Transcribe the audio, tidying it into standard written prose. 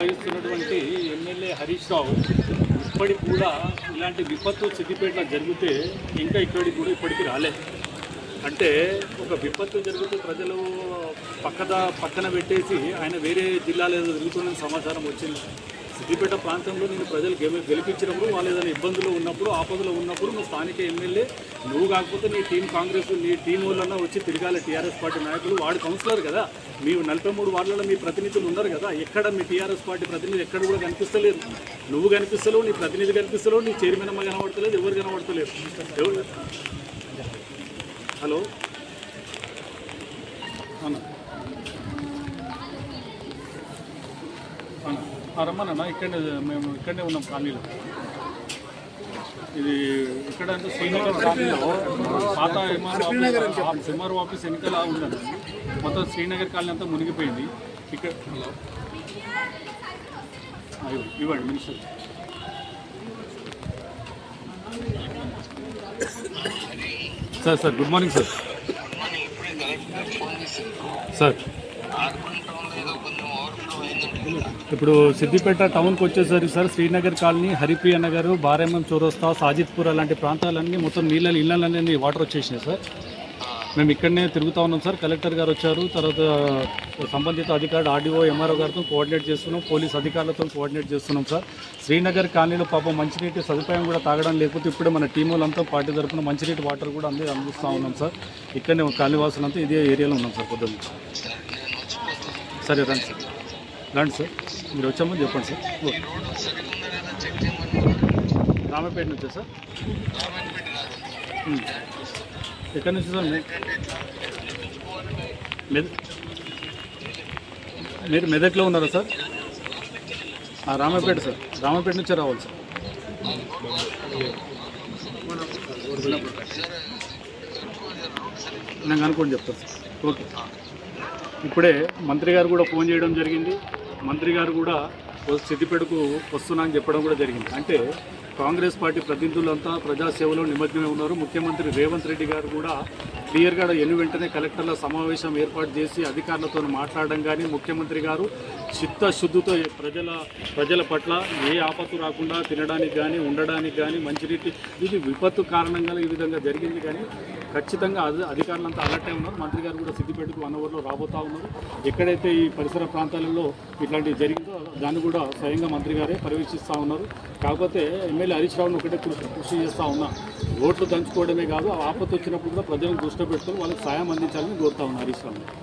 వహిస్తున్నటువంటి ఎమ్మెల్యే హరీష్ రావు ఇప్పటికి కూడా ఇలాంటి విపత్తు సిద్దిపేటలో జరిగితే ఇంకా ఇక్కడికి కూడా ఇప్పటికీ రాలేదు. అంటే ఒక విపత్తు జరిగితే ప్రజలు పక్కన పెట్టేసి ఆయన వేరే జిల్లాలో ఏదో తిరుగుతున్న సమాచారం వచ్చింది. సిద్దిపేట ప్రాంతంలో నేను ప్రజలు గెలిపించినప్పుడు వాళ్ళు ఏదైనా ఇబ్బందులు ఉన్నప్పుడు ఆపదలో ఉన్నప్పుడు నువ్వు స్థానిక ఎమ్మెల్యే నువ్వు కాకపోతే నీ టీం కాంగ్రెస్ నీ టీం వాళ్ళన్నా వచ్చి తిరగాలి. టీఆర్ఎస్ పార్టీ నాయకులు వాడు కౌన్సిలర్ కదా, మీ 43 వార్డులలో మీ ప్రతినిధులు ఉన్నారు కదా, ఎక్కడ మీ టీఆర్ఎస్ పార్టీ ప్రతినిధి ఎక్కడ కూడా కనిపిస్తలేదు. నువ్వు కనిపిస్తలేవు, నీ ప్రతినిధి కనిపిస్తలేవు, నీ చైర్మన్ అమ్మ కనబడతలేదు, ఎవరు కనబడతలేరు. ఎవరు హలో అన్న రమ్మన్నా, ఇక్కడనే ఉన్నాం కాలనీలో. ఇది ఇక్కడ అంటే శ్రీనగర్ కాలనీలో పాత ఎంఆర్ఓ ఆఫీస్ వెనుకలా ఉందండి. మొత్తం శ్రీనగర్ కాలనీ అంతా మునిగిపోయింది. ఇక్కడ ఇవ్వండి minister. Sir good morning sir. Sir ఇప్పుడు సిద్దిపేట టౌన్కి వచ్చేసరికి సార్ శ్రీనగర్ కాలనీ, హరిప్రియ నగర్, బారెమ్మం చౌరస్తా, సాజిద్పూర్ అలాంటి ప్రాంతాలన్నీ మొత్తం ఇళ్ళన్నీ వాటర్ వచ్చేసినాయి సార్. మేము ఇక్కడనే తిరుగుతూ ఉన్నాం సార్. కలెక్టర్ గారు వచ్చారు, తర్వాత సంబంధిత అధికారులు ఆర్డీఓ ఎంఆర్ఓ గారితో కోఆర్డినేట్ చేస్తున్నాం, పోలీస్ అధికారులతో కోఆర్డినేట్ చేస్తున్నాం సార్. శ్రీనగర్ కాలనీలో పాపం మంచినీటి సదుపాయం కూడా తాగడం లేకపోతే ఇప్పుడు మన టీం వాళ్ళంతా పార్టీ తరఫున మంచినీటి వాటర్ కూడా అందిస్తూ ఉన్నాం సార్. ఇక్కడనే కాలనీ వాసులంతా ఇదే ఏరియాలో ఉన్నాం సార్ పొద్దున్న. సరే రండి సార్, రండి సార్, మీరు వచ్చామని చెప్పండి సార్. ఓకే, రామపేట నుంచే సార్. ఎక్కడి నుంచి సార్? మీరు మెదక్లో ఉన్నారా సార్? రామపేట సార్, రామపేట నుంచే రావాలి సార్. నేను అనుకోండి చెప్తాను సార్. ఓకే, ఇప్పుడే మంత్రి గారు కూడా ఫోన్ చేయడం జరిగింది. మంత్రి గారు కూడా సిద్దిపేటకు వస్తున్నా అని చెప్పడం కూడా జరిగింది. అంటే కాంగ్రెస్ పార్టీ ప్రతినిధులంతా ప్రజాసేవలో నిమగ్నమై ఉన్నారు. ముఖ్యమంత్రి రేవంత్ రెడ్డి గారు కూడా క్లియర్గా వెంటనే కలెక్టర్ల సమావేశం ఏర్పాటు చేసి అధికారులతో మాట్లాడడం కానీ, ముఖ్యమంత్రి గారు చిత్తశుద్ధితో ప్రజల పట్ల ఏ ఆపత్తు రాకుండా తినడానికి కానీ ఉండడానికి కానీ మంచినీటి ఇది విపత్తు కారణంగా ఈ విధంగా జరిగింది. కానీ ఖచ్చితంగా అధికారులంతా అలర్ట్ అయి ఉన్నారు. మంత్రి గారు కూడా సిద్దిపేటకు 1 అవర్లో రాబోతూ ఉన్నారు. ఎక్కడైతే ఈ పరిసర ప్రాంతాలలో ఇట్లాంటివి జరిగిందో దాన్ని కూడా స్వయంగా మంత్రి గారే పర్యవేక్షిస్తూ ఉన్నారు. కాకపోతే ఎమ్మెల్యే హరీష్ రావును ఒకటే కృషి చేస్తూ ఉన్నా, ఓట్లు దంచుకోవడమే కాదు, ఆపత్తు వచ్చినప్పుడు కూడా ప్రజలను దృష్టి పెట్టుకొని వాళ్ళకి సాయం అందించాలని కోరుతా ఉన్నారు హరీష్ రావు.